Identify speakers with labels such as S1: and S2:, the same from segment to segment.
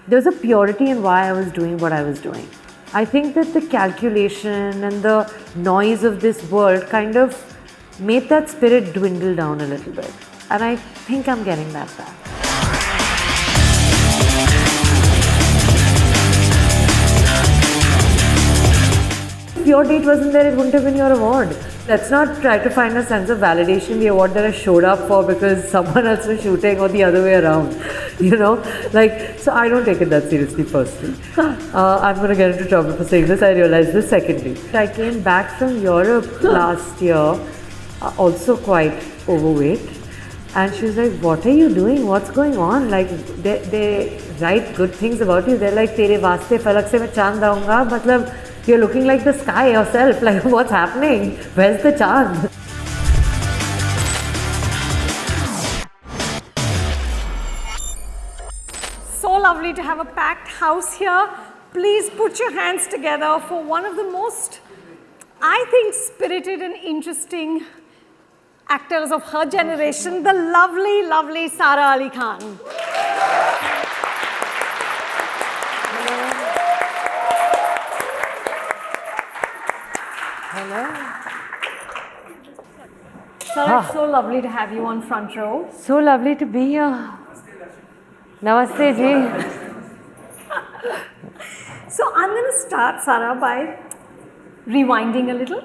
S1: there's a purity in why I was doing what I was doing. I think that the calculation and the noise of this world kind of made that spirit dwindle down a little bit. And I think I'm getting that back. If your date wasn't there, it wouldn't have been your award. Let's not try to find a sense of validation, the award that I showed up for because someone else was shooting or the other way around. You know, like, so I don't take it that seriously firstly. I'm going to get into trouble for saying this, I realized this secondly. I came back from Europe last year, also quite overweight. And she was like, what are you doing? What's going on? Like, they write good things about you. They're like, tere vaste falak se main chand daunga. Matlab, you're looking like the sky yourself. Like, what's happening? Where's the chand?
S2: So lovely to have a packed house here. Please put your hands together for one of the most, I think, spirited and interesting actors of her generation, the lovely, lovely Sara Ali Khan.
S1: Hello.
S2: Sara, it's so lovely to have you on front row.
S1: So lovely to be here. Namaste ji.
S2: So I'm going to start, Sara, by rewinding a little.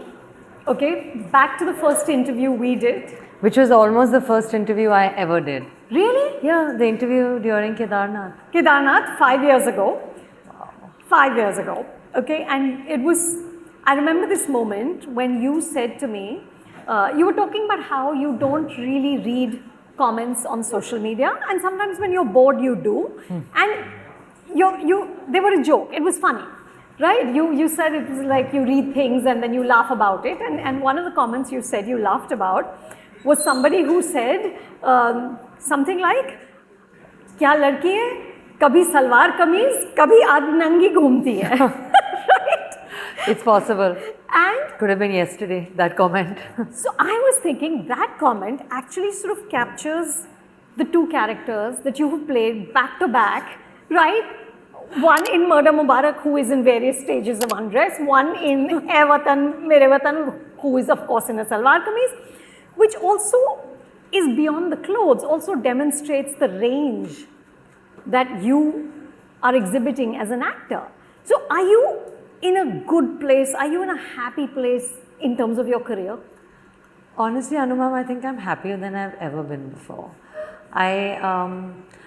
S2: Okay, back to the first interview we did.
S1: Which was almost the first interview I ever did.
S2: Really?
S1: Yeah, the interview during Kedarnath.
S2: Kedarnath, 5 years ago. 5 years ago. Okay, and it was, I remember this moment when you said to me, you were talking about how you don't really read comments on social media, and sometimes when you're bored you do, and they were a joke, it was funny. Right, you said it was like you read things and then you laugh about it, and one of the comments you said you laughed about was somebody who said something like, "Kya ladki hai? Kabhi salwar kameez, kabhi aadh nangi ghumti hai." Right?
S1: It's possible.
S2: And
S1: could have been yesterday, that comment.
S2: So I was thinking that comment actually sort of captures the two characters that you have played back to back, right? One in Murder Mubarak, who is in various stages of undress. One in Watan, Mere Watan, who is of course in a salwar kameez, which also is beyond the clothes, also demonstrates the range that you are exhibiting as an actor. So are you in a good place? Are you in a happy place in terms of your career?
S1: Honestly, Anupama, I think I'm happier than I've ever been before. I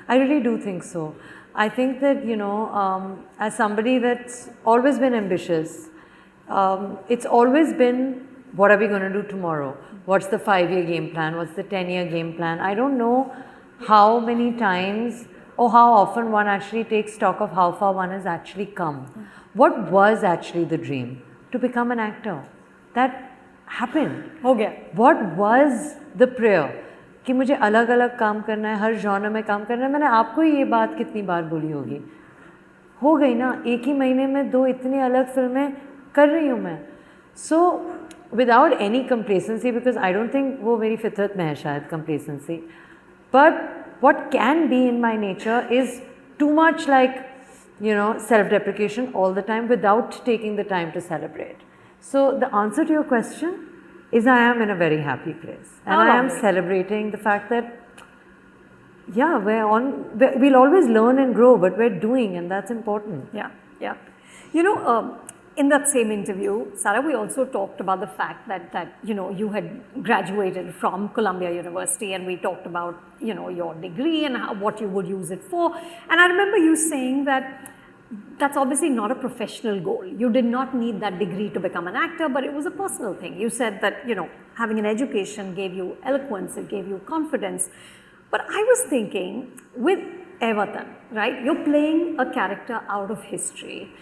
S1: really do think so. I think that, you know, as somebody that's always been ambitious, it's always been, what are we going to do tomorrow? What's the 5-year game plan? What's the 10-year game plan? I don't know how many times or how often one actually takes stock of how far one has actually come. What was actually the dream? To become an actor. That happened.
S2: हो गया.
S1: What was the prayer? कि मुझे अलग अलग काम करना है, हर genre में काम करना है. मैंने आपको ये बात कितनी बार बोली होगी. हो गई ना, एक ही महीने में 2 इतनी अलग फिल्में कर रही हूँ मैं. So without any complacency, because I don't think वो मेरी फितरत में है शायद complacency, but what can be in my nature is too much like, you know, self-deprecation all the time without taking the time to celebrate. So the answer to your question is I am in a very happy place, and I am celebrating the fact that, yeah, we'll always learn and grow, but we're doing, and that's important.
S2: Yeah, yeah. You know, in that same interview, Sara, we also talked about the fact that you know, you had graduated from Columbia University, and we talked about, you know, your degree and what you would use it for. And I remember you saying that that's obviously not a professional goal. You did not need that degree to become an actor, but it was a personal thing. You said that, you know, having an education gave you eloquence, it gave you confidence. But I was thinking, with Watan, right, you're playing a character out of history,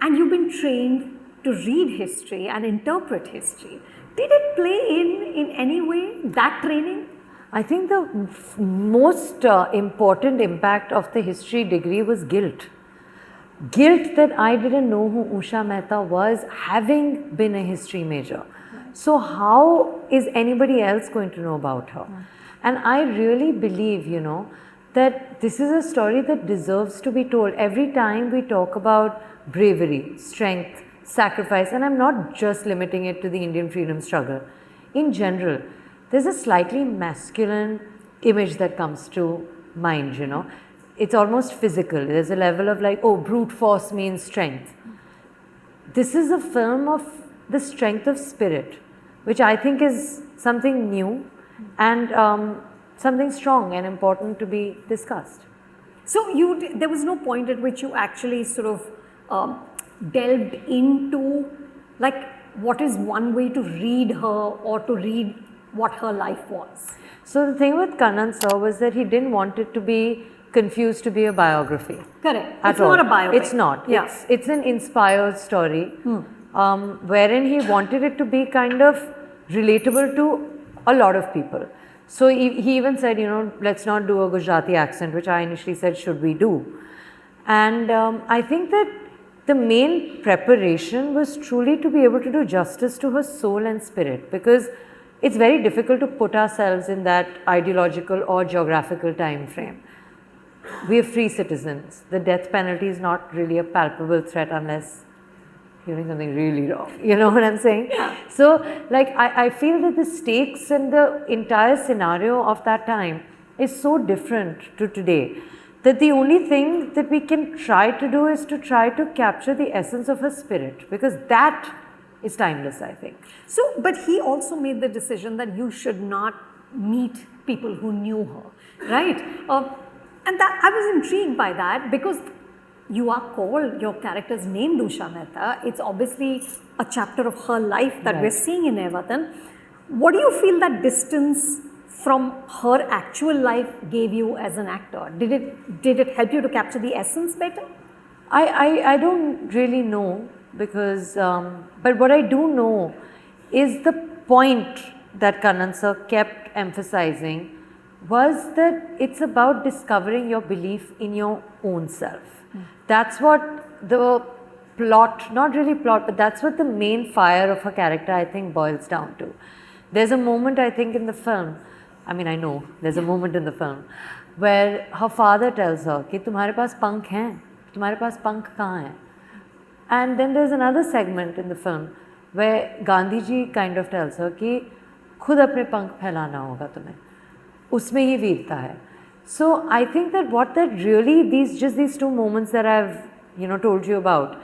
S2: and you've been trained to read history and interpret history. Did it play in any way, that training?
S1: I think the most important impact of the history degree was guilt. Guilt that I didn't know who Usha Mehta was, having been a history major. So how is anybody else going to know about her? And I really believe, you know, that this is a story that deserves to be told. Every time we talk about bravery, strength, sacrifice, and I'm not just limiting it to the Indian freedom struggle. In general, there's a slightly masculine image that comes to mind, you know. It's almost physical. There's a level of like, oh, brute force means strength. This is a film of the strength of spirit, which I think is something new and something strong and important to be discussed.
S2: So there was no point at which you actually sort of delved into like what is one way to read her or to read what her life was?
S1: So the thing with Kannan sir was that he didn't want it to be confused to be a biography.
S2: Correct. It's not a biopic.
S1: It's not.
S2: Yeah.
S1: It's an inspired story wherein he wanted it to be kind of relatable to a lot of people. So he even said, you know, let's not do a Gujarati accent, which I initially said, should we do? And I think that the main preparation was truly to be able to do justice to her soul and spirit, because it's very difficult to put ourselves in that ideological or geographical time frame. We are free citizens. The death penalty is not really a palpable threat unless you're doing something really wrong. You know what I'm saying? So, like, I feel that the stakes and the entire scenario of that time is so different to today that the only thing that we can try to do is to try to capture the essence of her spirit, because that is timeless, I think.
S2: So, but he also made the decision that you should not meet people who knew her, right? And that I was intrigued by that, because you are called, your character's named Usha Mehta. It's obviously a chapter of her life that we're seeing in Watan. What do you feel that distance from her actual life gave you as an actor? Did it help you to capture the essence better?
S1: I don't really know, because, but what I do know is the point that Kannan sir kept emphasizing was that it's about discovering your belief in your own self. That's what the plot, not really plot, but that's what the main fire of her character, I think, boils down to. There's a moment, I think, in the film, I mean, I know there's a moment in the film where her father tells her कि तुम्हारे पास पंख हैं, तुम्हारे पास पंख कहाँ हैं? And then there's another segment in the film where Gandhi ji kind of tells her कि खुद अपने पंख फैलाना होगा तुम्हें, उसमें ही वीरता है. So I think that what that really, these 2 moments that I've, you know, told you about,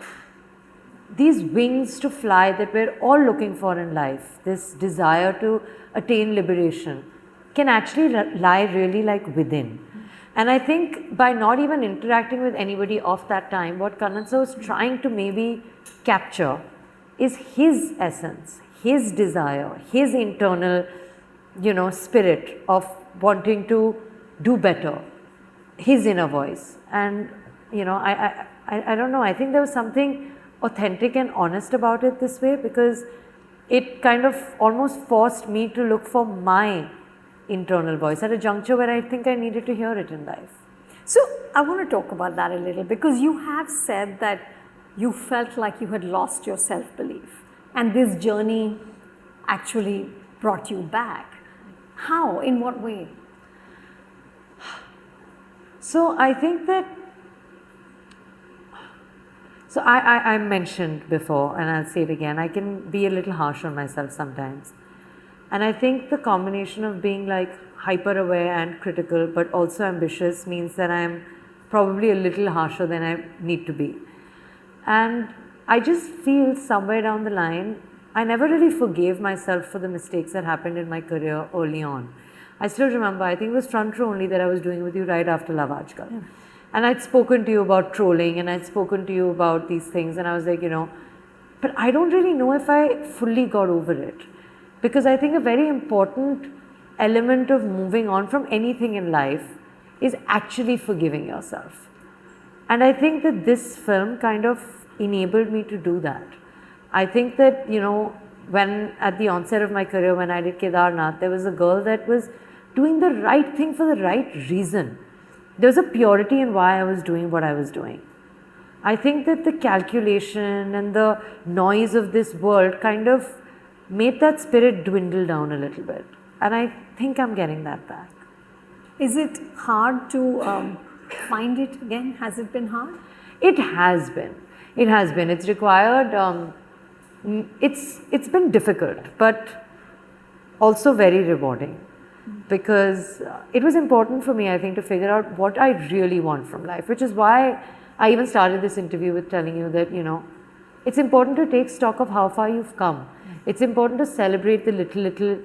S1: these wings to fly that we're all looking for in life, this desire to attain liberation, can actually lie really like within. And I think by not even interacting with anybody of that time, what Kannan sir was trying to maybe capture is his essence, his desire, his internal, you know, spirit of wanting to do better, his inner voice. And, you know, I don't know, I think there was something authentic and honest about it this way, because it kind of almost forced me to look for my internal voice at a juncture where I think I needed to hear it in life.
S2: So I want to talk about that a little, because you have said that you felt like you had lost your self-belief, and this journey actually brought you back. How? In what way?
S1: So I think that, so I mentioned before, and I'll say it again, I can be a little harsh on myself sometimes. And I think the combination of being like hyper aware and critical but also ambitious means that I'm probably a little harsher than I need to be. And I just feel somewhere down the line, I never really forgave myself for the mistakes that happened in my career early on. I still remember, I think it was Front Row only that I was doing with you right after Love Aajkal. Yeah. And I'd spoken to you about trolling, and I'd spoken to you about these things, and I was like, you know, but I don't really know if I fully got over it. Because I think a very important element of moving on from anything in life is actually forgiving yourself. And I think that this film kind of enabled me to do that. I think that, you know, when at the onset of my career, when I did Kedarnath, there was a girl that was doing the right thing for the right reason. There was a purity in why I was doing what I was doing. I think that the calculation and the noise of this world kind of made that spirit dwindle down a little bit. And I think I'm getting that back.
S2: Is it hard to find it again? Has it been hard?
S1: It has been. It has been. It's required. It's been difficult, but also very rewarding, because it was important for me, I think, to figure out what I really want from life, which is why I even started this interview with telling you that, it's important to take stock of how far you've come. It's important to celebrate the little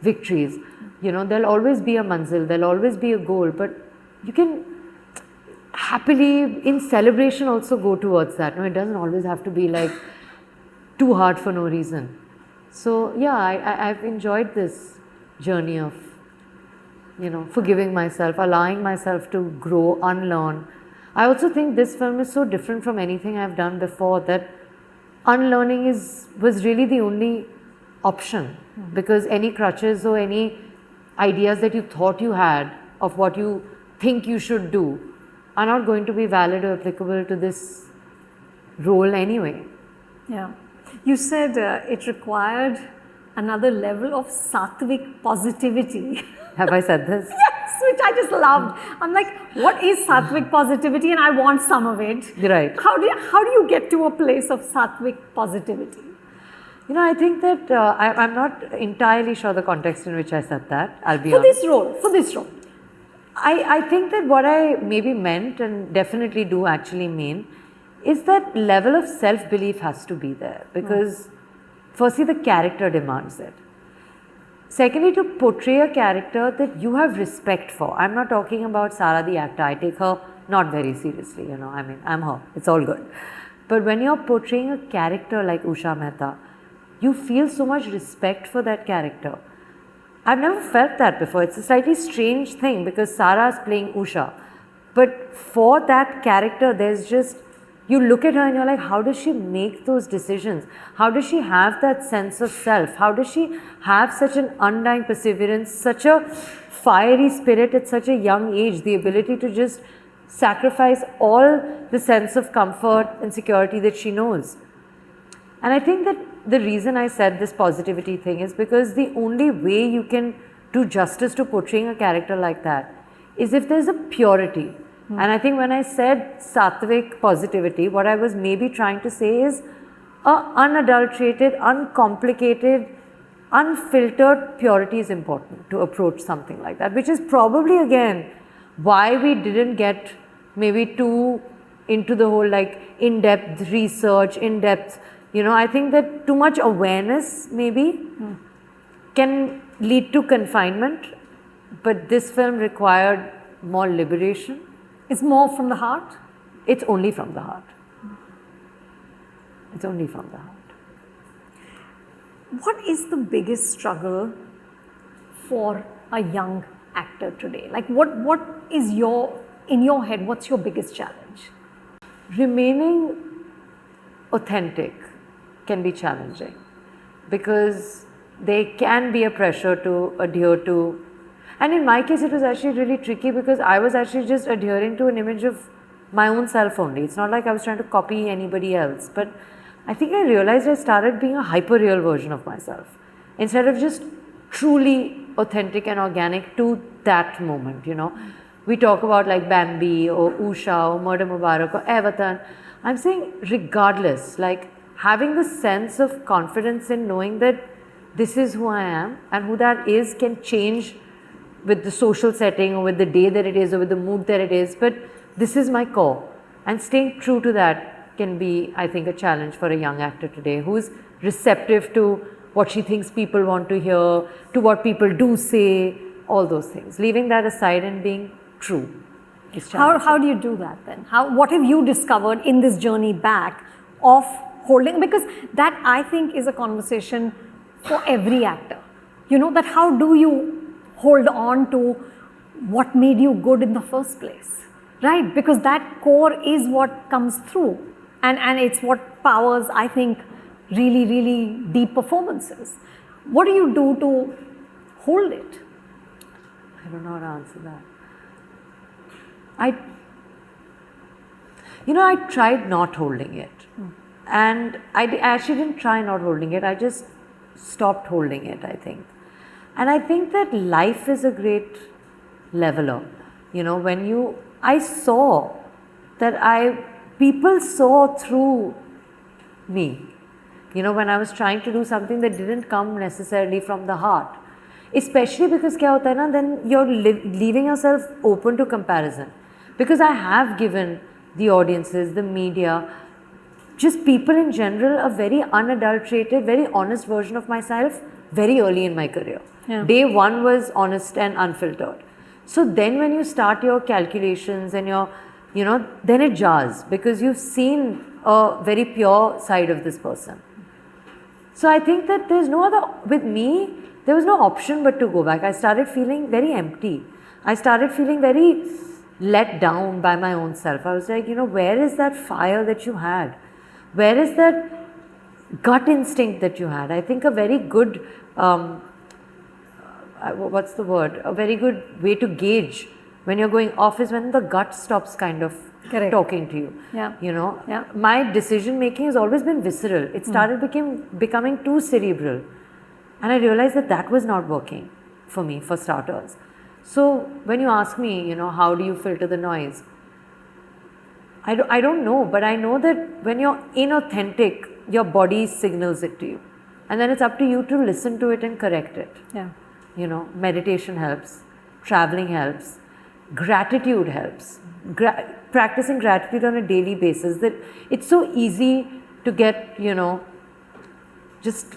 S1: victories. There'll always be a manzil, there'll always be a goal, but you can happily, in celebration, also go towards that. No, it doesn't always have to be like too hard for no reason. So yeah, I've enjoyed this journey of, forgiving myself, allowing myself to grow, unlearn. I also think this film is so different from anything I've done before that unlearning was really the only option, because any crutches or any ideas that you thought you had of what you think you should do are not going to be valid or applicable to this role anyway.
S2: Yeah. You said it required another level of Saatvik positivity.
S1: Have I said this?
S2: Yes, which I just loved. I'm like, what is Saatvik positivity? And I want some of it.
S1: Right.
S2: How do you get to a place of Saatvik positivity?
S1: I think that I'm not entirely sure the context in which I said that. I'll be
S2: honest.
S1: For this role. I think that what I maybe meant, and definitely do actually mean, is that level of self-belief has to be there, because firstly the character demands it. Secondly, to portray a character that you have respect for. I'm not talking about Sara the actor. I take her not very seriously, I'm her. It's all good. But when you're portraying a character like Usha Mehta, you feel so much respect for that character. I've never felt that before. It's a slightly strange thing, because Sara is playing Usha. But for that character, there's just, you look at her and you're like, how does she make those decisions? How does she have that sense of self? How does she have such an undying perseverance, such a fiery spirit at such a young age, the ability to just sacrifice all the sense of comfort and security that she knows? And I think that the reason I said this positivity thing is because the only way you can do justice to portraying a character like that is if there's a purity. And I think when I said Saatvik positivity, what I was maybe trying to say is unadulterated, uncomplicated, unfiltered purity is important to approach something like that, which is probably again why we didn't get maybe too into the whole like in-depth research, in-depth, I think that too much awareness maybe can lead to confinement, but this film required more liberation.
S2: It's more from the heart?
S1: It's only from the heart. It's only from the heart.
S2: What is the biggest struggle for a young actor today? Like what is in your head, what's your biggest challenge?
S1: Remaining authentic can be challenging, because there can be a pressure to adhere to. And in my case, it was actually really tricky, because I was actually just adhering to an image of my own self only. It's not like I was trying to copy anybody else. But I think I realized I started being a hyper-real version of myself, instead of just truly authentic and organic to that moment, We talk about like Bambi or Usha or Murder Mubarak or Watan. I'm saying regardless, like having the sense of confidence in knowing that this is who I am, and who that is can change with the social setting or with the day that it is or with the mood that it is, but this is my core, and staying true to that can be, I think, a challenge for a young actor today who's receptive to what she thinks people want to hear, to what people do say, all those things. Leaving that aside and being true is challenging.
S2: How do you do that then? What have you discovered in this journey back of holding, because that I think is a conversation for every actor, that how do you hold on to what made you good in the first place, right? Because that core is what comes through, and it's what powers, I think, really, really deep performances. What do you do to hold it?
S1: I don't know how to answer that. I tried not holding it. And I actually didn't try not holding it. I just stopped holding it, I think. And I think that life is a great leveler. You know, I saw that people saw through me. You know, when I was trying to do something that didn't come necessarily from the heart. Especially because kya hota hai na, then you're leaving yourself open to comparison. Because I have given the audiences, the media, just people in general, a very unadulterated, very honest version of myself very early in my career.
S2: Yeah.
S1: Day one was honest and unfiltered. So then when you start your calculations and then it jars because you've seen a very pure side of this person. So I think that with me, there was no option but to go back. I started feeling very empty. I started feeling very let down by my own self. I was like, where is that fire that you had? Where is that gut instinct that you had? I think a very good, what's the word? A very good way to gauge when you're going off is when the gut stops kind of
S2: Correct.
S1: talking to you.
S2: Yeah. Yeah.
S1: My decision making has always been visceral. It started becoming too cerebral. And I realized that was not working for me, for starters. So when you ask me, how do you filter the noise? I don't know, but I know that when you're inauthentic, your body signals it to you. And then it's up to you to listen to it and correct it.
S2: Yeah.
S1: Meditation helps, traveling helps, gratitude helps. Practicing gratitude on a daily basis, that it's so easy to get, just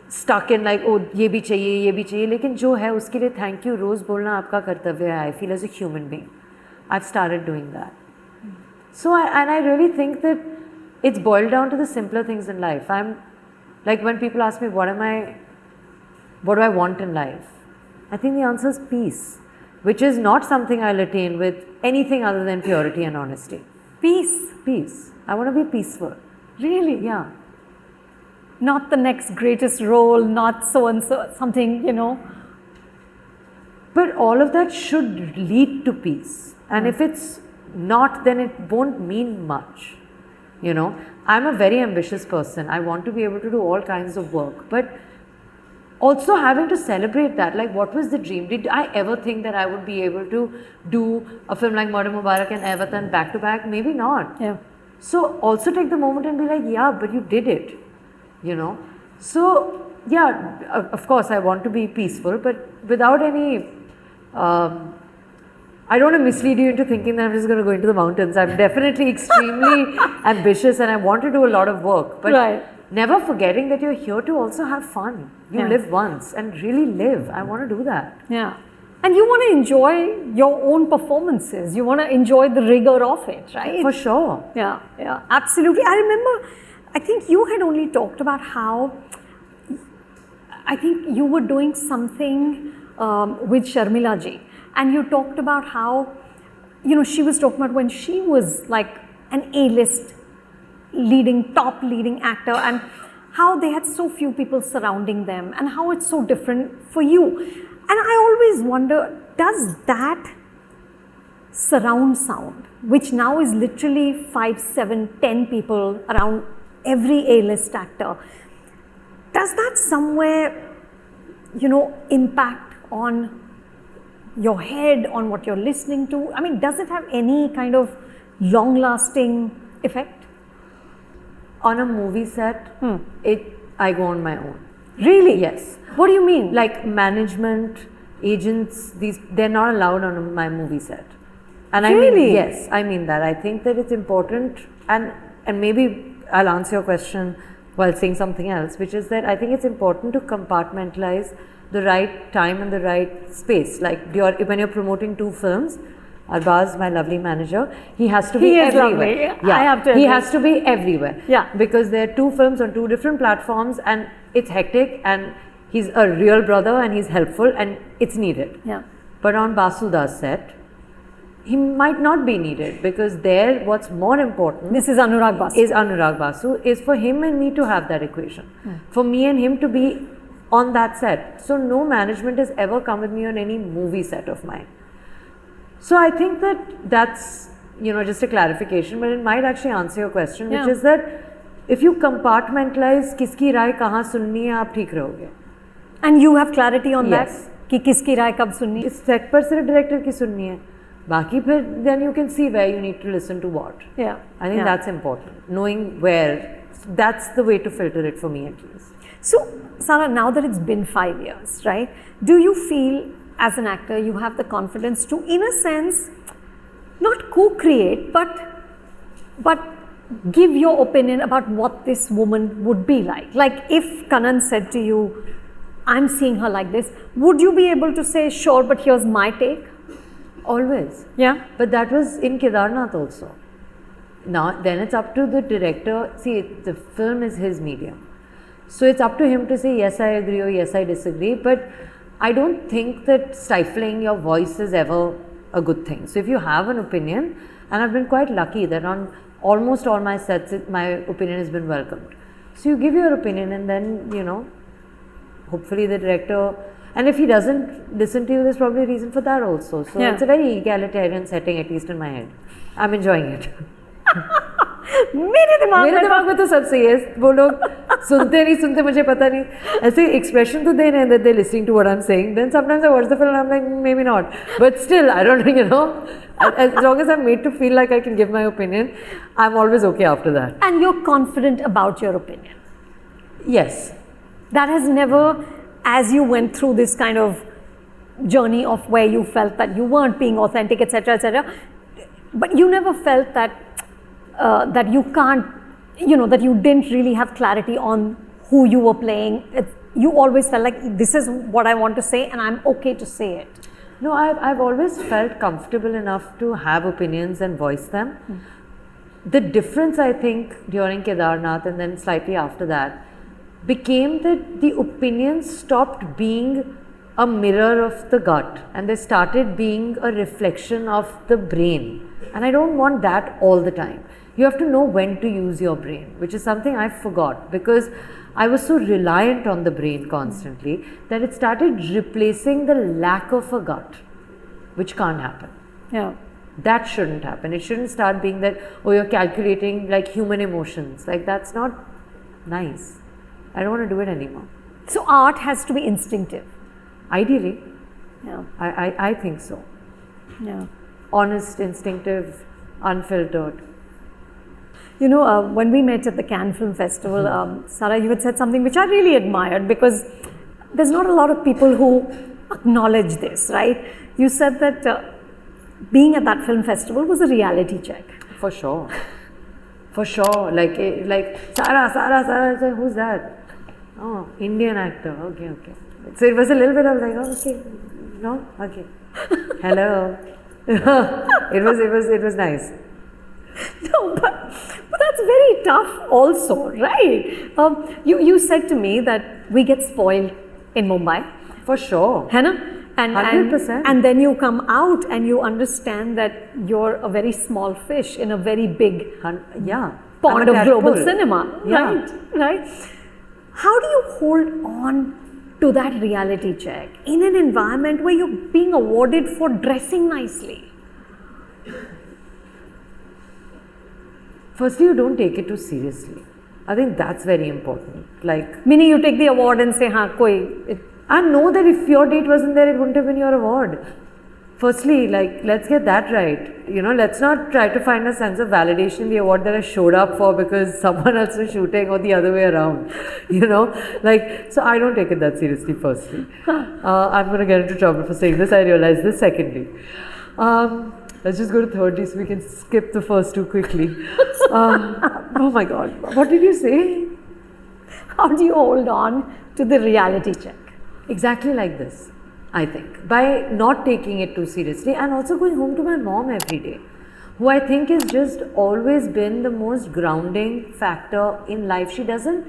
S1: stuck in like, oh, ये भी चाहिए, लेकिन जो है उसके लिए thank you रोज बोलना आपका कर्तव्य है. I feel as a human being, I've started doing that. So I really think that it's boiled down to the simpler things in life. I'm like, when people ask me what do I want in life, I think the answer is peace, which is not something I'll attain with anything other than purity and honesty. Peace. I want to be peaceful.
S2: Really?
S1: Yeah.
S2: Not the next greatest role, not so and so, something,
S1: But all of that should lead to peace. And if it's not, then it won't mean much. I'm a very ambitious person. I want to be able to do all kinds of work. But also having to celebrate that, like, what was the dream? Did I ever think that I would be able to do a film like Mubarak and Watan back to back? Maybe not.
S2: Yeah.
S1: So also take the moment and be like, yeah, but you did it. So yeah, of course I want to be peaceful, but without any I don't want to mislead you into thinking that I'm just going to go into the mountains. I'm definitely extremely ambitious and I want to do a lot of work, but never forgetting that you're here to also have fun. You live once and really live. I want to do that.
S2: Yeah. And you want to enjoy your own performances. You want to enjoy the rigor of it, right?
S1: For sure.
S2: Yeah, absolutely. I remember, I think you had only talked about how, I think you were doing something with Sharmila ji. And you talked about how, she was talking about when she was like an A-list top leading actor, and how they had so few people surrounding them and how it's so different for you. And I always wonder, does that surround sound, which now is literally 5, 7, 10 people around every A-list actor, does that somewhere, impact on your head, on what you're listening to? I mean, does it have any kind of long-lasting effect?
S1: On a movie set, I go on my own.
S2: Really?
S1: Yes.
S2: What do you mean?
S1: Like management, agents, they're not allowed on my movie set. And
S2: really?
S1: Yes, I mean that. I think that it's important, and maybe I'll answer your question while saying something else, which is that I think it's important to compartmentalize the right time and the right space. Like when you're promoting 2 films, Arbaz, my lovely manager, he has to be everywhere.
S2: Lovely.
S1: Yeah,
S2: I have to
S1: he has to be everywhere.
S2: Yeah.
S1: Because there are 2 films on 2 different platforms and it's hectic, and he's a real brother and he's helpful and it's needed.
S2: Yeah.
S1: But on Basuda's set, he might not be needed, because there what's more important
S2: is Anurag
S1: Basu, is for him and me to have that equation. For me and him to be on that set. So no management has ever come with me on any movie set of mine. So I think that's just a clarification, but it might actually answer your question, which is that if you compartmentalize kiski rai kahan sunni hai, aap theek rahoge.
S2: And you have clarity on that?
S1: Yes.
S2: कि किसकी राय कब सुननी?
S1: इस set पर सिर्फ director की सुननी है, बाकी फिर then you can see where you need to listen to what.
S2: Yeah.
S1: I think that's important. Knowing where, that's the way to filter it for me at least.
S2: So, Sara, now that it's been 5 years, right? Do you feel as an actor you have the confidence to, in a sense, not co-create, but give your opinion about what this woman would be like? Like if Kanan said to you, I'm seeing her like this, would you be able to say, sure, but here's my take?
S1: Always.
S2: Yeah.
S1: But that was in Kedarnath also. Now, then it's up to the director. See, the film is his medium. So it's up to him to say, yes, I agree or yes, I disagree. But I don't think that stifling your voice is ever a good thing. So if you have an opinion, and I've been quite lucky that on almost all my sets, my opinion has been welcomed. So you give your opinion and then, you know, hopefully the director, and if he doesn't listen to you, there's probably a reason for that also. So it's a very egalitarian setting, at least in my head. I'm enjoying it.
S2: मेरे दिमाग
S1: में तो सब सही है, वो लोग सुनते नहीं सुनते मुझे पता नहीं, ऐसे expression तो दे रहे हैं that they're listening to what I'm saying. Then sometimes I watch the film and I'm like, maybe not, but still I don't know, you know, as long as I'm made to feel like I can give my opinion, I'm always okay after that.
S2: And you're confident about your opinion?
S1: Yes.
S2: That has never, as you went through this kind of journey of where you felt that you weren't being authentic, etc., but you never felt that that you can't, you know, that you didn't really have clarity on who you were playing. You always felt like this is what I want to say and I'm okay to say it.
S1: No, I've always felt comfortable enough to have opinions and voice them. The difference, I think, during Kedarnath and then slightly after that became that the opinions stopped being a mirror of the gut and they started being a reflection of the brain. And I don't want that all the time. You have to know when to use your brain, which is something I forgot because I was so reliant on the brain constantly that it started replacing the lack of a gut, which can't happen.
S2: Yeah.
S1: That shouldn't happen. It shouldn't start being that, oh, you're calculating like human emotions. Like that's not nice. I don't want to do it anymore.
S2: So art has to be instinctive.
S1: Ideally.
S2: Yeah.
S1: I think so.
S2: Yeah.
S1: Honest, instinctive, unfiltered.
S2: You know, when we met at the Cannes Film Festival, Sara, you had said something which I really admired because there's not a lot of people who acknowledge this, right? You said that being at that film festival was a reality check.
S1: For sure. For sure. Like Sara, like, who's that? Oh, Indian actor. Okay. So it was a little bit of like, oh, okay, no, okay, hello. It was nice.
S2: No, but that's very tough also, right? You said to me that we get spoiled in Mumbai.
S1: For sure.
S2: है ना?
S1: 100%.
S2: And then you come out and you understand that you're a very small fish in a very big pond of global cinema.
S1: Yeah.
S2: Right? How do you hold on to that reality check in an environment where you're being awarded for dressing nicely?
S1: Firstly, you don't take it too seriously. I think that's very important. Like,
S2: meaning you take the award and say, "Haan, koi."
S1: And know that if your date wasn't there, it wouldn't have been your award. Firstly, like, let's get that right. You know, let's not try to find a sense of validation in the award that I showed up for because someone else was shooting or the other way around. You know, like, so I don't take it that seriously, firstly. I'm going to get into trouble for saying this. I realize this. Secondly, let's just go to thirdly so we can skip the first two quickly. Oh my God. What did you say?
S2: How do you hold on to the reality check?
S1: Exactly like this. I think, by not taking it too seriously and also going home to my mom every day, who I think has just always been the most grounding factor in life. She doesn't,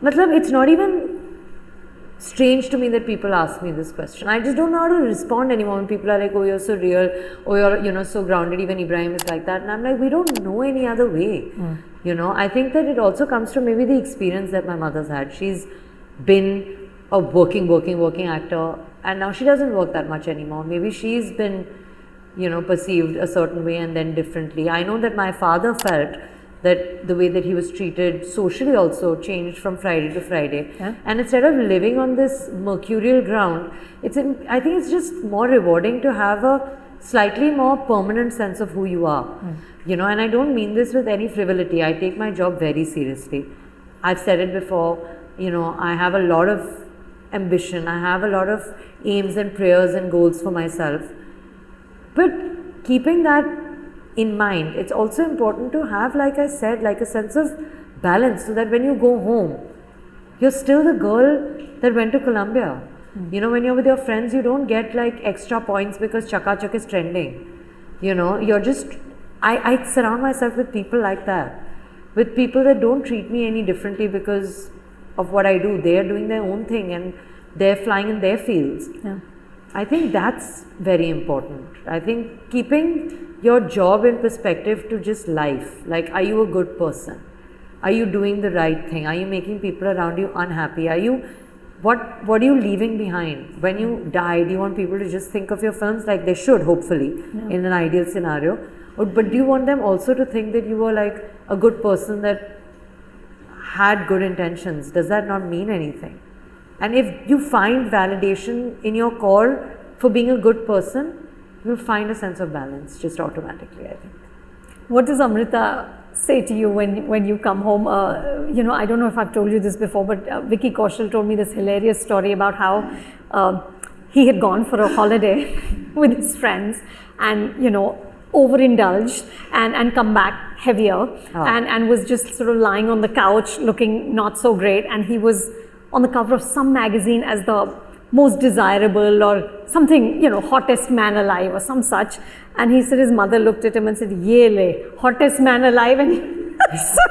S1: it's not even strange to me that people ask me this question. I just don't know how to respond anymore when people are like, oh, you're so real, oh, you're, so grounded, even Ibrahim is like that. And I'm like, we don't know any other way. You know, I think that it also comes from maybe the experience that my mother's had. She's been a working actor. And now she doesn't work that much anymore. Maybe she's been, perceived a certain way and then differently. I know that my father felt that the way that he was treated socially also changed from Friday to Friday.
S2: Yeah.
S1: And instead of living on this mercurial ground, I think it's just more rewarding to have a slightly more permanent sense of who you are. You know, and I don't mean this with any frivolity. I take my job very seriously. I've said it before, you know, I have a lot of ambition, I have a lot of aims and prayers and goals for myself. But keeping that in mind, it's also important to have, like I said, like a sense of balance, so that when you go home, you're still the girl that went to Columbia. You know, when you're with your friends, you don't get like extra points because Chaka Chak is trending. You know, you're just, I surround myself with people like that, with people that don't treat me any differently because of what I do. They are doing their own thing and they're flying in their fields.
S2: Yeah.
S1: I think that's very important. I think keeping your job in perspective to just life, like, are you a good person? Are you doing the right thing? Are you making people around you unhappy? Are you, what are you leaving behind? When you die, do you want people to just think of your films like they should, hopefully, in an ideal scenario? But do you want them also to think that you were like a good person that had good intentions? Does that not mean anything? And if you find validation in your core for being a good person, you'll find a sense of balance just automatically, I think.
S2: What does Amrita say to you when you come home? You know, I don't know if I've told you this before, but Vicky Kaushal told me this hilarious story about how he had gone for a holiday with his friends and, you know, overindulged and come back heavier and was just sort of lying on the couch looking not so great, and he was on the cover of some magazine as the most desirable or something, you know, hottest man alive or some such. And he said his mother looked at him and said, "Ye le, hottest man alive." And so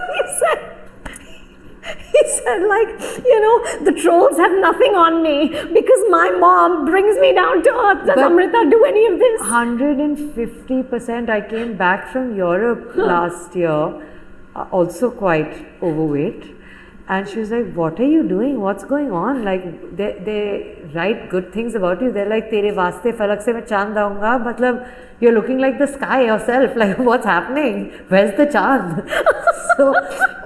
S2: he said, like, you know, the trolls have nothing on me because my mom brings me down to earth. Does Amrita do any of this?
S1: 150%. I came back from Europe last year, also quite overweight. And she was like, "What are you doing? What's going on?" Like, they write good things about you. They're like, "Tere vaste falak se main chand daunga." Matlab, you're looking like the sky yourself. Like, what's happening? Where's the chand? So,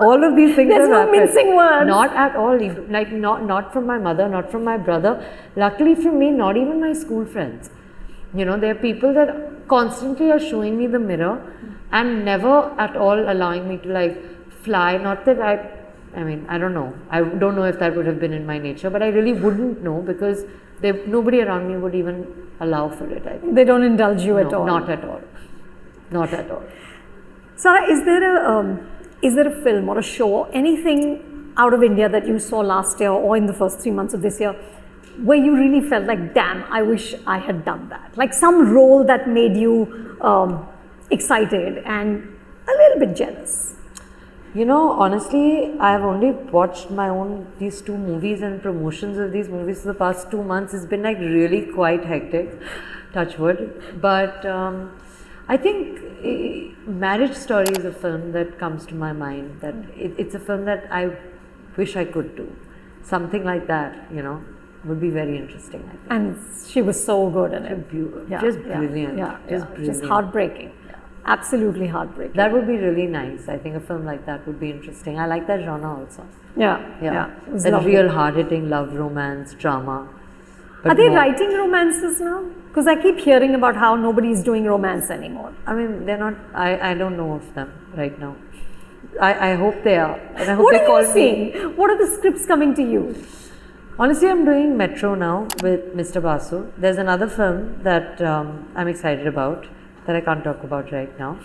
S1: all of these things
S2: There's
S1: have
S2: no
S1: happened.
S2: mincing words.
S1: Not at all. Like, not from my mother, not from my brother. Luckily from me, not even my school friends. You know, there are people that constantly are showing me the mirror and never at all allowing me to, like, fly. Not that I mean, I don't know. I don't know if that would have been in my nature, but I really wouldn't know because nobody around me would even allow for it, I think.
S2: They don't indulge you at all?
S1: Not at all. Not at all.
S2: Sara, is there a film or a show, anything out of India that you saw last year or in the first 3 months of this year where you really felt like, damn, I wish I had done that? Like some role that made you excited and a little bit jealous?
S1: You know, honestly, I've only watched these 2 movies and promotions of these movies for the past 2 months. It's been like really quite hectic, touch wood. But I think Marriage Story is a film that comes to my mind. That it's a film that I wish I could do. Something like that, you know, would be very interesting, I think.
S2: And she was so good in it.
S1: Just brilliant.
S2: Just heartbreaking. Absolutely heartbreaking.
S1: That would be really nice. I think a film like that would be interesting. I like that genre also.
S2: Yeah.
S1: That real hard-hitting love, romance, drama.
S2: Are they writing romances now? Because I keep hearing about how nobody is doing romance anymore.
S1: I mean, they're not. I don't know of them right now. I hope they are. And I hope
S2: what
S1: they
S2: are you seeing? What are the scripts coming to you?
S1: Honestly, I'm doing Metro now with Mr. Basu. There's another film that I'm excited about that I can't talk about right now.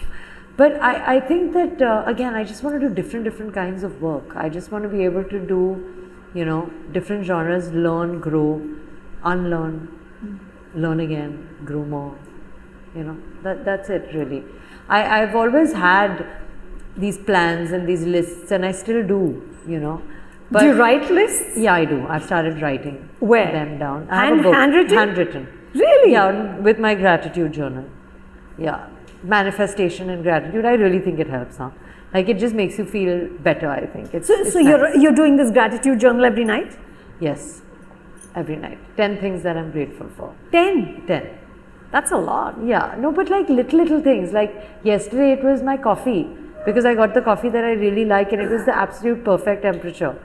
S1: But I think that, again, I just want to do different kinds of work. I just want to be able to do, you know, different genres, learn, grow, unlearn, learn again, grow more. You know, that's it really. I've always had these plans and these lists, and I still do, you know. But
S2: do you write lists?
S1: Yeah, I do. I've started writing them down. I have a book.
S2: Handwritten?
S1: Handwritten.
S2: Really?
S1: Yeah, with my gratitude journal. Yeah, manifestation and gratitude. I really think it helps, huh? Like, it just makes you feel better, I think.
S2: So
S1: nice.
S2: you're doing this gratitude journal every night?
S1: Yes, every night. 10 things that I'm grateful for.
S2: 10?
S1: 10.
S2: That's a lot.
S1: Yeah, no, but like little things. Like yesterday it was my coffee. because I got the coffee that I really like and it was the absolute perfect temperature.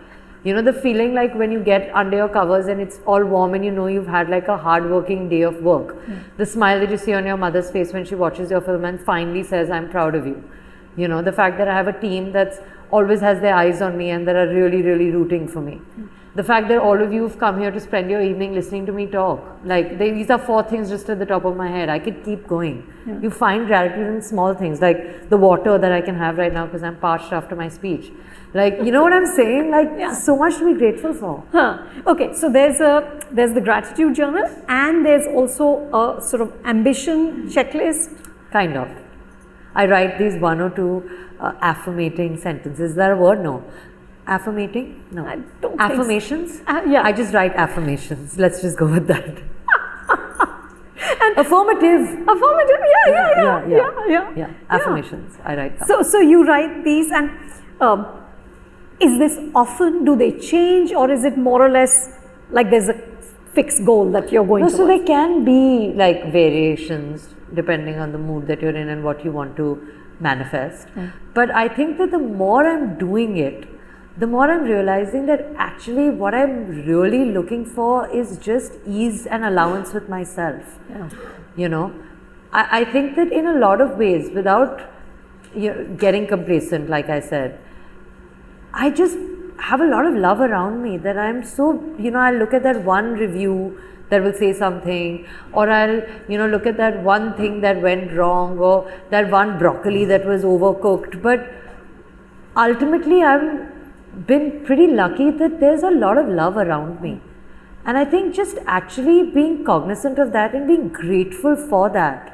S1: You know, the feeling like when you get under your covers and it's all warm and you know you've had like a hard working day of work. The smile that you see on your mother's face when she watches your film and finally says, I'm proud of you. You know, the fact that I have a team that's always has their eyes on me and that are really, really rooting for me. The fact that all of you have come here to spend your evening listening to me talk. Like, these are 4 things just at the top of my head. I could keep going. You find gratitude in small things, like the water that I can have right now because I'm parched after my speech. Like, you know what I'm saying? Like, so much to be grateful for.
S2: Okay, so there's the gratitude journal and there's also a sort of ambition checklist.
S1: Kind of. I write these 1 or 2 affirmating sentences. Is that a word? No. Affirmating? No.
S2: I don't
S1: Affirmations?
S2: Think so. Yeah.
S1: I just write affirmations. Let's just go with that. And affirmative.
S2: Affirmative, yeah.
S1: Affirmations. I write that.
S2: So you write these and is this often, do they change or is it more or less like there's a fixed goal that you're going to?
S1: So there can be like variations depending on the mood that you're in and what you want to manifest. But I think that the more I'm doing it, the more I'm realizing that actually what I'm really looking for is just ease and allowance with myself. You know, I think that in a lot of ways, without getting complacent, like I said, I just have a lot of love around me that I'm so, you know, I'll look at that one review that will say something, or I'll, you know, look at that one thing that went wrong, or that one broccoli that was overcooked. But ultimately, I've been pretty lucky that there's a lot of love around me. And I think just actually being cognizant of that and being grateful for that.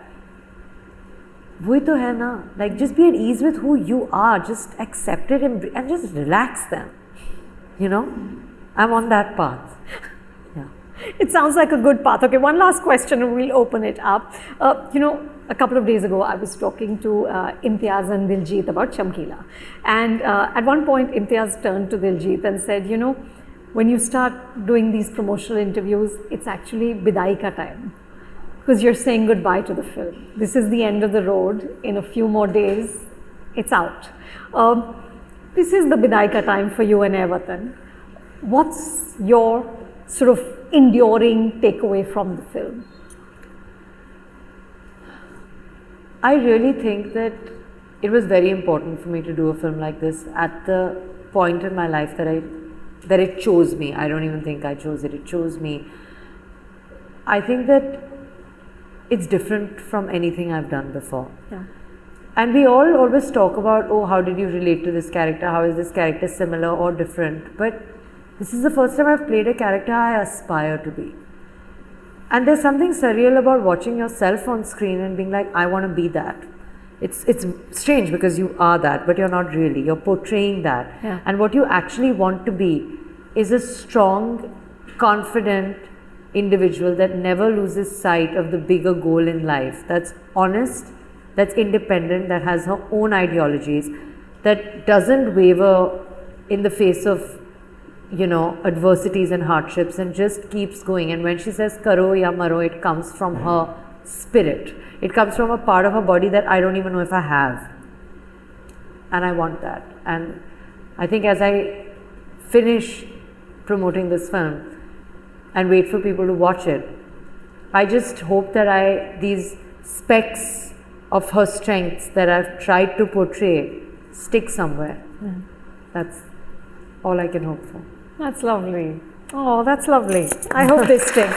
S1: वही तो है ना, like just be at ease with who you are, just accept it and just relax them. You know, I'm on that path. Yeah.
S2: It sounds like a good path. Okay, one last question and we'll open it up. You know, a couple of days ago I was talking to Imtiaz and Diljit about Chamkila. And at one point Imtiaz turned to Diljit and said, you know, when you start doing these promotional interviews, it's actually Bidai Ka Time. Because you're saying goodbye to the film. This is the end of the road. In a few more days, it's out. This is the Bidai Ka Time for you and Watan. What's your sort of enduring takeaway from the film?
S1: I really think that it was very important for me to do a film like this at the point in my life that it chose me. I don't even think I chose it. It chose me. I think that it's different from anything I've done before.
S2: Yeah.
S1: And we all always talk about, oh, how did you relate to this character? How is this character similar or different? But this is the first time I've played a character I aspire to be. And there's something surreal about watching yourself on screen and being like, I want to be that. It's strange because you are that, but you're not really. You're portraying that.
S2: Yeah.
S1: And what you actually want to be is a strong, confident individual that never loses sight of the bigger goal in life, that's honest, that's independent, that has her own ideologies, that doesn't waver in the face of, you know, adversities and hardships and just keeps going. And when she says karo ya maro, it comes from her spirit. It comes from a part of her body that I don't even know if I have. And I want that. And I think as I finish promoting this film and wait for people to watch it, I just hope that these specks of her strengths that I've tried to portray stick somewhere. That's all I can hope for.
S2: That's lovely. Oh, that's lovely. I hope they stick.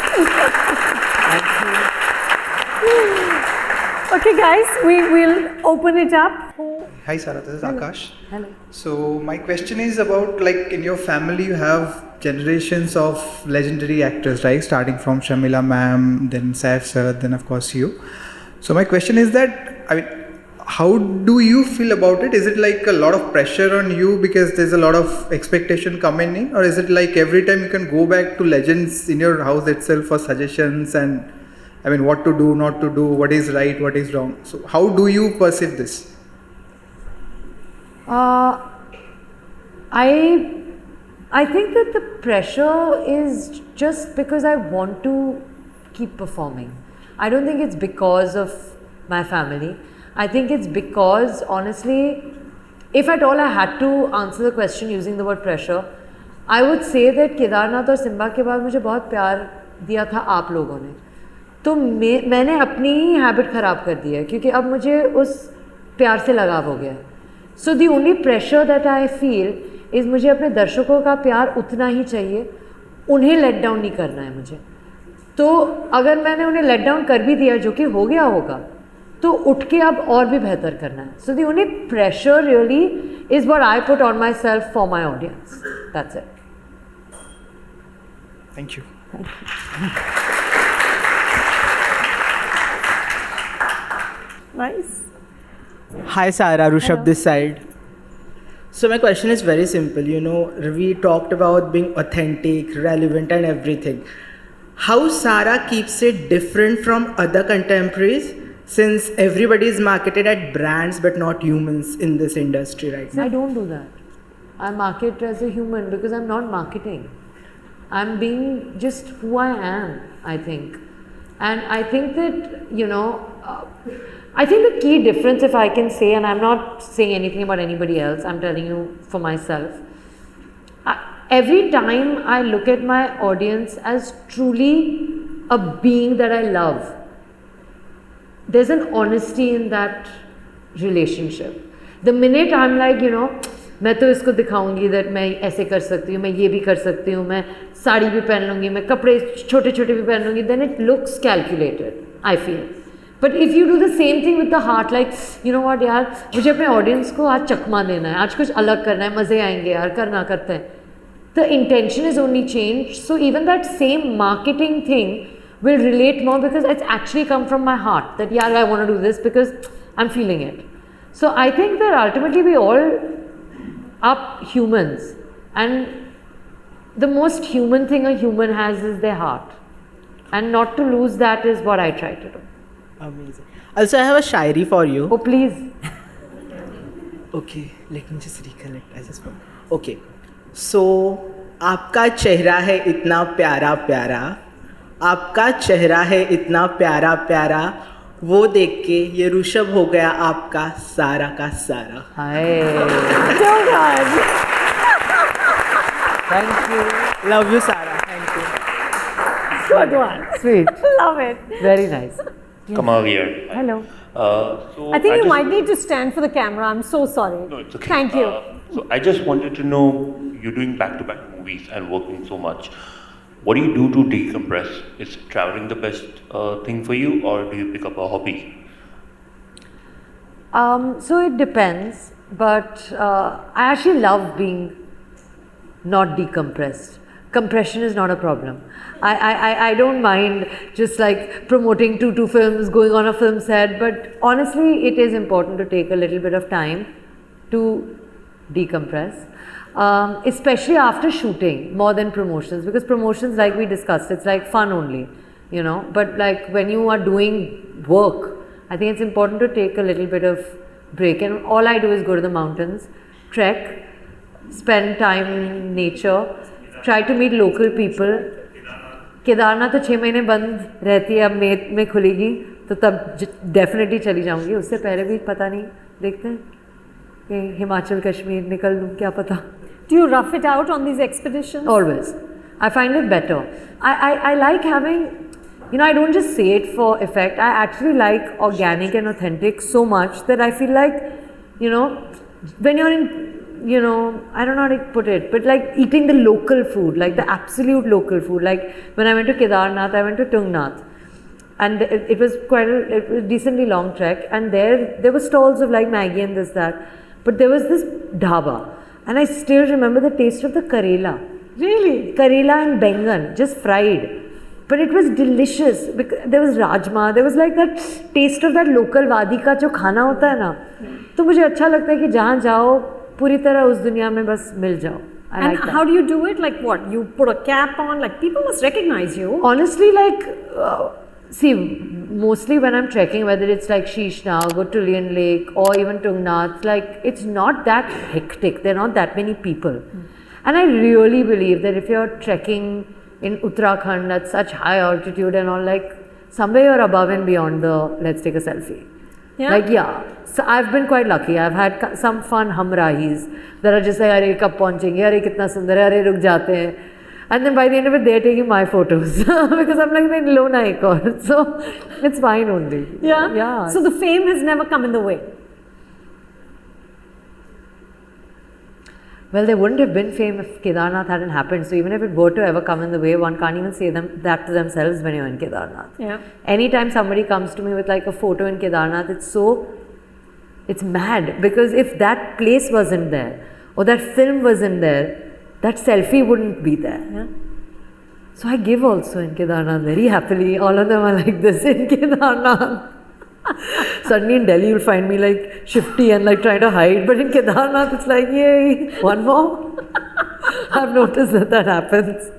S2: Okay, guys, we will open it up.
S3: Hi, Sara. This is Akash.
S1: Hello.
S3: So my question is about, like, in your family you have generations of legendary actors, right? Starting from Shamila ma'am, then Saif sir, then of course you. So my question is that, I mean, how do you feel about it? Is it like a lot of pressure on you because there's a lot of expectation coming in, or is it like every time you can go back to legends in your house itself for suggestions and, I mean, what to do, not to do, what is right, what is wrong? So how do you perceive this?
S1: I think that the pressure is just because I want to keep performing. I don't think it's because of my family. I think it's because, honestly, if at all I had to answer the question using the word pressure, I would say that Kedarnath और Simba के बाद मुझे बहुत प्यार दिया था आप लोगों ने, तो मैंने अपनी ही हैबिट ख़राब कर दी है क्योंकि अब मुझे उस प्यार से लगाव हो गया है. So the only pressure that I feel is मुझे अपने दर्शकों का प्यार उतना ही चाहिए, उन्हें लेट डाउन नहीं करना है मुझे. तो अगर मैंने उन्हें लेट डाउन कर भी दिया, जो कि हो गया होगा, तो उठ के अब और भी बेहतर करना है. So the only pressure really is what I put on myself for my audience. That's it.
S3: Thank you.
S2: Nice.
S4: Hi Sara, Rushabh this side. So my question is very simple. You know, we talked about being authentic, relevant and everything. How Sara keeps it different from other contemporaries, since everybody is marketed at brands but not humans in this industry right now?
S1: I don't do that. I market as a human because I'm not marketing. I'm being just who I am, I think. And I think that, you know, I think the key difference, if I can say, and I'm not saying anything about anybody else, I'm telling you for myself. Every time I look at my audience as truly a being that I love, there's an honesty in that relationship. The minute I'm like, you know, मैं तो इसको दिखाऊंगी that मैं ऐसे कर सकती हूँ, मैं ये भी कर सकती हूँ, मैं साड़ी भी पहन लूँगी, मैं कपड़े छोटे छोटे भी पहन लूँगी, then it looks calculated, I feel. But if you do the same thing with the heart, like you know what यार, मुझे अपने ऑडियंस को आज चकमा देना है, आज कुछ अलग करना है, मज़े आएंगे यार, करना करते हैं. The intention is only change. So even that same marketing thing will relate more because it's actually come from my heart that yeah, I want to do this because I'm feeling it. So I think that ultimately we all are humans, and the most human thing a human has is their heart, and not to lose that is what I try to do.
S4: Amazing. Also, I have a shairi for you.
S1: Oh please.
S4: Okay, let me just recollect. I just okay. So, आपका चेहरा है इतना प्यारा प्यारा, आपका चेहरा है इतना प्यारा प्यारा, वो देख के ये ऋषभ हो गया आपका सारा का सारा.
S1: Hi.
S2: So good.
S1: Thank you.
S4: Love you Sara. Thank you.
S2: Good one.
S1: Sweet.
S2: Love it.
S1: Very nice.
S5: Kamal here.
S1: Hello.
S5: So
S2: I think you
S5: just,
S2: might need to stand for the camera. I'm so sorry.
S5: No, it's okay.
S2: Thank you.
S5: So I just wanted to know, you're doing back-to-back movies and working so much. What do you do to decompress? Is traveling the best thing for you, or do you pick up a hobby?
S1: So it depends, but I actually love being not decompressed. Compression is not a problem. I don't mind just like promoting two films, going on a film set, but honestly it is important to take a little bit of time to decompress. Especially after shooting, more than promotions, because promotions, like we discussed, it's like fun only, you know, but like when you are doing work, I think it's important to take a little bit of break, and all I do is go to the mountains, trek, spend time in nature, try to meet local people. Kedarnath तो 6 महीने बंद रहती है, अब मई में खुलेगी तो तब डेफिनेटली चली जाऊंगी, उससे पहले भी पता नहीं, देखते हैं कि हिमाचल कश्मीर निकल लूँ, क्या पता.
S2: Do you rough it out on these expeditions?
S1: Always. I find it better. I like having, you know, I don't just say it for effect. I actually like organic and authentic so much that I feel like, you know, when you're in, you know, I don't know how to put it, but like eating the local food, like the absolute local food. Like when I went to Kedarnath, I went to Tungnath. And it was quite a decently long trek, and there were stalls of like Maggie and this, that. But there was this dhaba, and I still remember the taste of the Karela.
S2: Really?
S1: Karela and Bengan, just fried. But it was delicious. There was rajma, there was like that taste of that local wadi का जो खाना होता है ना, तो मुझे अच्छा लगता है कि जहाँ जाओ पूरी तरह उस दुनिया में बस मिल जाओ.
S2: And how do you do it? Like what? You put a cap on? Like people must recognize you.
S1: Honestly, like, see, mostly when I'm trekking, whether it's like Shishnag or Tullian Lake or even Tungnath, like it's not that hectic. There are not that many people. And I really believe that if you're trekking in Uttarakhand at such high altitude and all, like somewhere you're above and beyond the let's take a selfie.
S2: Yeah?
S1: Like, yeah. So I've been quite lucky. I've had some fun hamrahis that are just like, "Arey, kab pahunchenge? Arey, kitna sundar hai? Arey, ruk jate hain." And then by the end of it, they're taking my photos because I'm like, "Nahi, lo na ek aur." So it's fine only.
S2: Yeah?
S1: Yeah.
S2: So the fame has never come in the way.
S1: Well, there wouldn't have been fame if Kedarnath hadn't happened. So even if it were to ever come in the way, one can't even say that to themselves when you're in Kedarnath.
S2: Yeah.
S1: Anytime somebody comes to me with like a photo in Kedarnath, it's mad, because if that place wasn't there or that film wasn't there, that selfie wouldn't be there.
S2: Yeah.
S1: So I give also in Kedarnath very happily. All of them are like this in Kedarnath. Suddenly in Delhi you'll find me like shifty and like trying to hide, but in Kedarnath it's like, yay, one more. I've noticed that happens.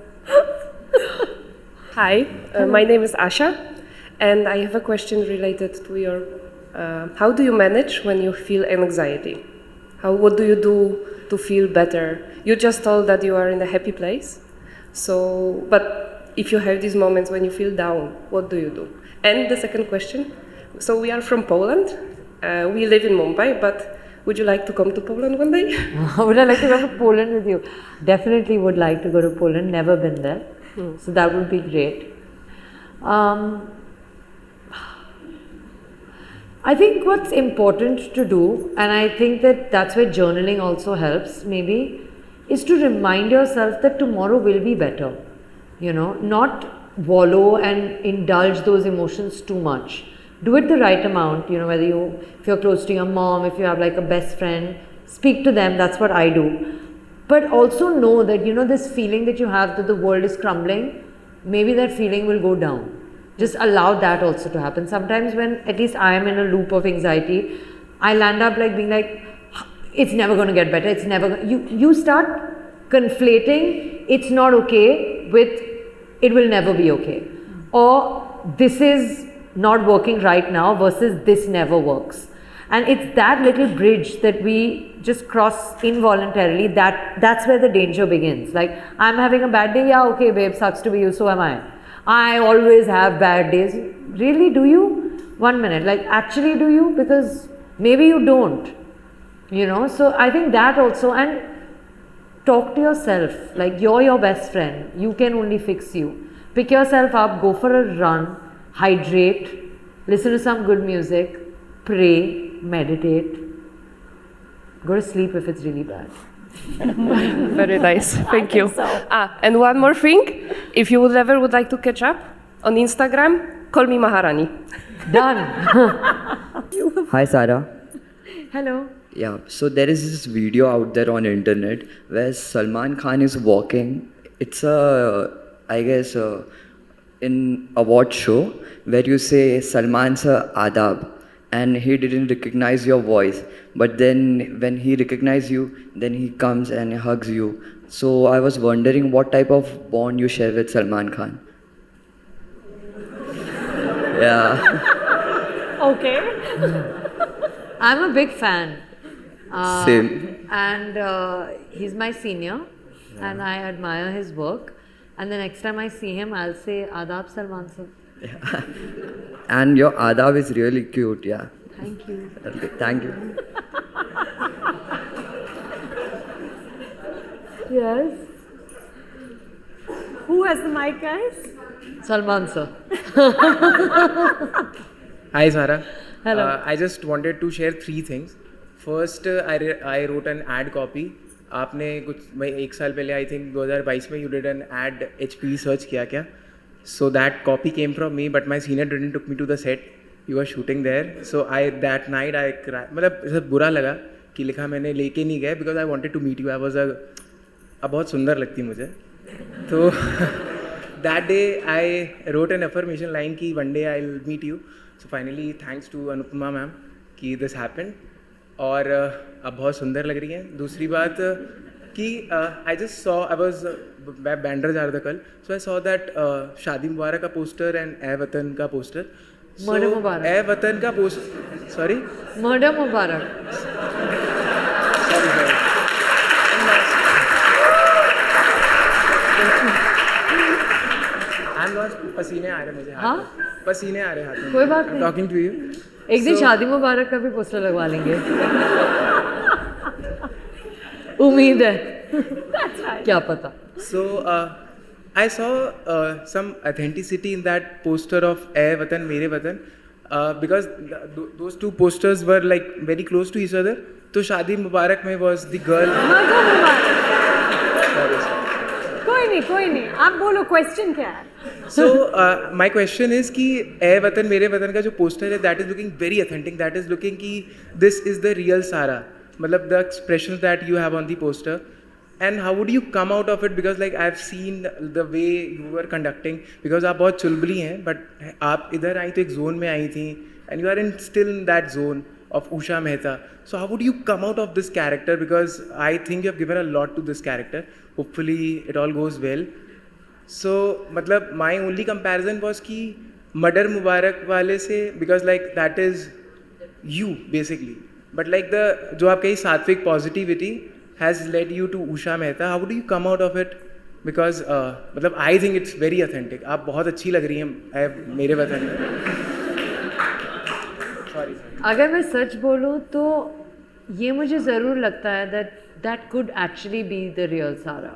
S6: Hi, my name is Asha, and I have a question related to your. How do you manage when you feel anxiety? What do you do to feel better? You just told that you are in a happy place, but if you have these moments when you feel down, what do you do? And the second question. So we are from Poland. We live in Mumbai, but would you like to come to Poland one day?
S1: Would I like to go to Poland with you? Definitely would like to go to Poland. Never been there. So that would be great. I think what's important to do, and I think that's where journaling also helps maybe, is to remind yourself that tomorrow will be better. You know, not wallow and indulge those emotions too much. Do it the right amount, you know, if you're close to your mom, if you have like a best friend, speak to them, that's what I do. But also know that, you know, this feeling that you have that the world is crumbling, maybe that feeling will go down. Just allow that also to happen. Sometimes when at least I am in a loop of anxiety, I'll end up like being like, it's never going to get better, it's never, you start conflating it's not okay with it will never be okay. Or this is not working right now versus this never works. And it's that little bridge that we just cross involuntarily, that's where the danger begins. Like, I'm having a bad day, yeah, okay babe, sucks to be you, so am I always have bad days. Really, do you? 1 minute, like actually do you? Because maybe you don't, you know. So I think that also, and talk to yourself, like you're your best friend, you can only fix you. Pick yourself up, go for a run, hydrate, listen to some good music, pray, meditate, go to sleep if it's really bad.
S6: Very nice, thank you.
S2: So.
S6: And one more thing, if you would ever like to catch up on Instagram, call me Maharani.
S1: Done.
S7: Hi Sara.
S1: Hello.
S7: Yeah, so there is this video out there on internet where Salman Khan is walking. It's I guess in award show where you say Salman sir adab, and he didn't recognize your voice, but then when he recognizes you, then he comes and hugs you. So I was wondering what type of bond you share with Salman Khan. Yeah.
S2: Okay.
S1: I'm a big fan.
S7: Same.
S1: And he's my senior, and I admire his work. And the next time I see him, I'll say Adab Salman sir.
S7: Yeah. And your adab is really cute, yeah.
S1: Thank you.
S7: Okay, thank you.
S1: Yes.
S2: Who has the mic, guys?
S1: Salman sir.
S8: Hi Sara.
S1: Hello.
S8: I just wanted to share 3 things. First, I wrote an ad copy. आपने मैं 1 साल पहले I think 2022 में you did an ad HP search किया क्या? So that copy came from me, but my senior didn't took me to the set. You were shooting there. So that night I cried. मतलब ऐसा बुरा लगा कि लिखा मैंने लेके नहीं गया because I wanted to meet you. I was बहुत सुंदर लगती मुझे. तो that day I wrote an affirmation line कि one day I'll meet you. So finally thanks to Anupama ma'am कि this happened. और अब बहुत सुंदर लग रही हैं. दूसरी बात कि I just saw, I was Bandra जा रहा था कल, so I saw that शादी मुबारक का पोस्टर and ए वतन का पोस्टर.
S1: Murder Mubarak.
S8: ए वतन का poster, sorry?
S1: Murder Mubarak.
S8: Sorry. I'm lost. पसीने आ रहे मुझे हाथ में. पसीने आ रहे हाथ में.
S1: कोई बात
S8: I'm
S1: नहीं.
S8: talking to you.
S1: एक दिन शादी मुबारक का भी पोस्टर लगवा लेंगे। उम्मीद है। क्या पता।
S8: So I saw some authenticity in that poster of "Ae Watan Mere Watan" because those two posters were like very close to each other. तो शादी मुबारक में was the girl.
S2: कोई नहीं आप बोलो क्वेश्चन क्या है?
S8: So my question is कि "Ae Watan Mere Watan" का जो poster है that is looking very authentic. That is looking कि this is the real Sara. मतलब the expressions that you have on the poster. And how would you come out of it? Because like I've seen the way you were conducting. Because आप बहुत चुलबुली हैं, but आप इधर आई तो एक zone में आई थी, and you are still in that zone of Usha Mehta. So how would you come out of this character? Because I think you have given a lot to this character. Hopefully it all goes well. So मतलब my only comparison was कि murder मुबारक वाले से, because like that is you basically. But like the जो आप कही सात्विक positivity has led you to Usha Mehta. How do you come out of it? Because मतलब I think it's very authentic. आप बहुत अच्छी लग रही हैं मेरे वतन में. Sorry.
S1: अगर मैं सच बोलूँ तो ये मुझे ज़रूर लगता है that could actually be the real Sara.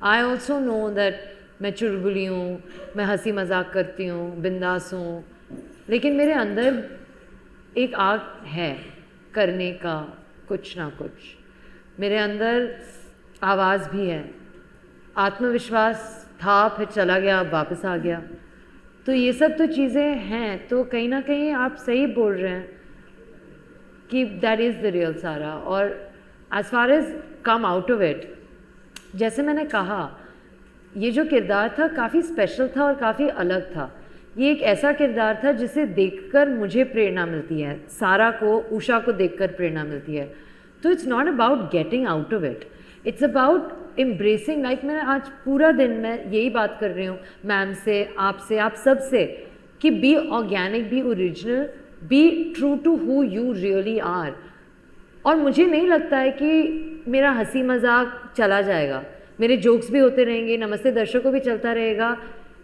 S1: I also know that मैं चुलबुली हूँ, मैं हंसी मजाक करती हूँ, बिंदास हूँ, लेकिन मेरे अंदर एक आग है करने का कुछ ना कुछ. मेरे अंदर आवाज़ भी है, आत्मविश्वास था, फिर चला गया, अब वापस आ गया. तो ये सब तो चीज़ें हैं. तो कहीं ना कहीं आप सही बोल रहे हैं कि that is the real Sara. और as far as come out of it, जैसे मैंने कहा, ये जो किरदार था काफ़ी स्पेशल था और काफ़ी अलग था. ये एक ऐसा किरदार था जिसे देखकर मुझे प्रेरणा मिलती है, सारा को, उषा को देखकर प्रेरणा मिलती है. तो it's not about getting out of it, it's about embracing. Like मैं आज पूरा दिन मैं यही बात कर रही हूँ मैम से, आपसे, आप सब से, कि be organic, be original, be true to who you really are. और मुझे नहीं लगता है कि मेरा हंसी मजाक चला जाएगा, मेरे जोक्स भी होते रहेंगे, नमस्ते दर्शकों भी चलता रहेगा,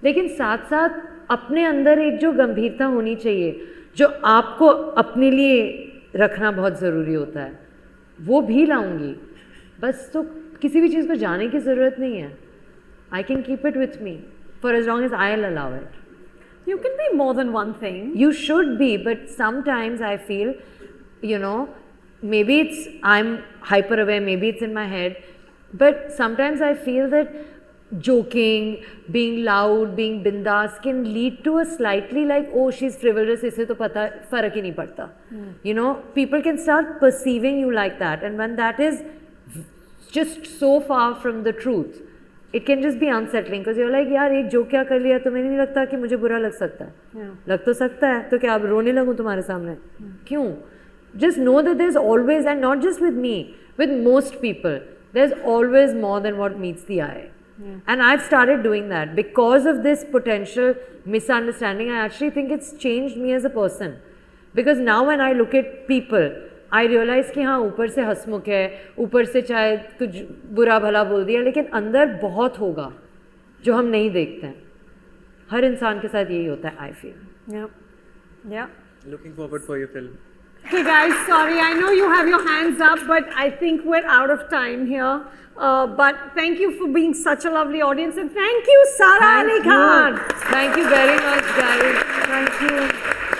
S1: लेकिन साथ साथ अपने अंदर एक जो गंभीरता होनी चाहिए, जो आपको अपने लिए रखना बहुत ज़रूरी होता है, वो भी लाऊंगी. बस तो किसी भी चीज़ को जाने की ज़रूरत नहीं है. I can keep it with me for as long as I will allow it.
S2: You can be more than one thing.
S1: You should be, but sometimes I feel, you know, maybe it's I'm hyper aware, maybe it's in my head, but sometimes I feel that joking, being loud, being bindas can lead to a slightly like, oh, she's frivolous, इसे तो पता फर्क ही नहीं पड़ता. You know, people can start perceiving you like that, and when that is just so far from the truth, it can just be unsettling because you're like, यार एक joke क्या कर लिया, तो मैंने नहीं लगता कि मुझे बुरा लग सकता है. लग तो सकता है, तो क्या अब रोने लगूँ तुम्हारे सामने? क्यों? Just know that there's always, and not just with me, with most people, there's always more than what meets the eye. And I've started doing that because of this potential misunderstanding. I actually think it's changed me as a person, because now when I look at people, I realize कि हाँ ऊपर से हंसमुख है, ऊपर से चाहे कुछ बुरा भला बोल दिया, लेकिन अंदर बहुत होगा जो हम नहीं देखते हैं. हर इंसान के साथ यही होता है, I feel.
S2: Yeah.
S8: Looking forward for your film.
S2: Okay guys, sorry, I know you have your hands up, but I think we're out of time here. But thank you for being such a lovely audience, and thank you, Sara Ali Khan.
S1: Thank you very much, guys. Thank you.